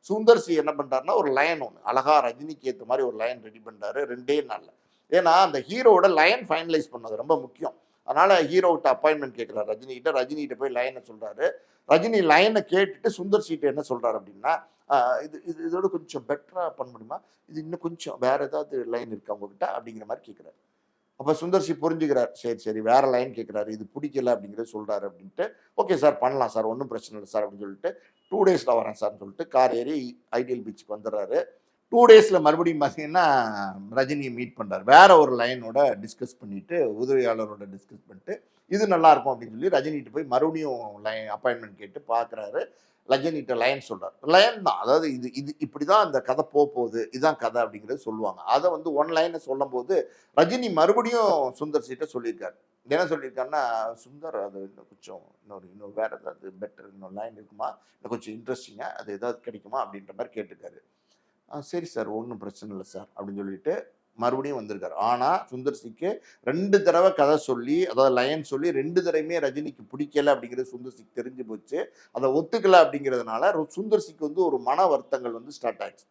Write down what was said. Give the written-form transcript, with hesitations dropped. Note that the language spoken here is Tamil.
சுந்தர் சி என்ன பண்றாருன்னா, ஒரு லைன் ஒண்ணு அழகா ரஜினிக்கு ஏத்த மாரி ஒரு லைன் ரெடி பண்றாரு 2டே நாள்ல. ஏன்னா, அந்த ஹீரோவோட லைன் ஃபைனலைஸ் பண்ணது ரொம்ப முக்கியம். அதனால ஹீரோட்ட அப்பாயின்ட்மென்ட் கேட்கிறாரு ரஜினிகிட்ட. ரஜினிகிட்ட போய் லைன சொல்றாரு. ரஜினி லைன கேட்டுட்டு சுந்தர் சிட்ட என்ன சொல்றாரு அப்டின்னா, "அ இது இது இதோட கொஞ்சம் பெட்டரா பண்ண முடியுமா? இது இன்னும் கொஞ்சம் வேற ஏதாவது லைன் இருக்கா உங்ககிட்ட?" அப்படிங்கிற மாரி கேட்கிறாரு. அப்ப சுந்தர் சி புரிஞ்சுக்கிறார். சரி, சரி வேற லைன் கேட்கிறாரு. இது புடிக்கல அப்படிங்கிறத சொல்றாரு அப்படின்ட்டு, "ஓகே சார் பண்ணலாம் சார். ஒண்ணும் பிரச்சனை இல்ல சார்" அப்படின்னு சொல்லிட்டு, 2 டேஸ்ல வரேன் சார்ன்னு சொல்லிட்டு கார் ஏறி ஐடியல் பீச்சுக்கு வந்துர்றாரு. 2 டேஸ்ல மறுபடியும் பார்த்தீங்கன்னா, ரஜினிய மீட் பண்றாரு. வேற ஒரு லைனோட டிஸ்கஸ் பண்ணிட்டு, உதவியாளரோட டிஸ்கஸ் பண்ணிட்டு, "இது நல்லாருக்கும்" அப்படின்னு சொல்லி ரஜினிகிட்ட போய் மறுபடியும் அப்பாயின்ட்மென்ட் கேட்டு பார்க்குறாரு. ரஜினிகிட்ட லைன் சொல்றாரு. லைன் தான். அதாவது இது இது இப்படிதான் அந்த கதை போகுது. இதான் கதை அப்படிங்கிறத சொல்லுவாங்க. அத வந்து ஒன் லைன்ல சொல்லும்போது, ரஜினி மறுபடியும் சுந்தர் சிட்ட சொல்லியிருக்காரு. என்ன சொல்லியிருக்காருன்னா, "சுந்தர் அது இன்னும் கொஞ்சம் இன்னும் வேற ஏதாவது பெட்டர் இன்னும் லைன் இருக்குமா? இன்னும் கொஞ்சம் இன்ட்ரஸ்டிங்கா அது ஏதாவது கிடைக்குமா?" அப்படின்ற மாரி கேட்டிருக்காரு. சரி சார். ஒண்ணும் பிரச்சனை இல்ல சார்." அப்படின்னு சொல்லிட்டு மறுபடியும் வந்திருக்காரு. ஆனா, சுந்தர் சிக்கு 2 தடவ கதை சொல்லி, அதாவது லைன் சொல்லி 2 தடவையுமே ரஜினிக்கு பிடிக்கல அப்படிங்கிறது சுந்தர் சிக்கு தெரிஞ்சு போச்சு. அத ஒத்துக்கல அப்படிங்கிறதுனால, சுந்தர் சிக்கு வந்து ஒரு மன வருத்தங்கள் வந்து ஸ்டார்ட் ஆயிடுச்சு.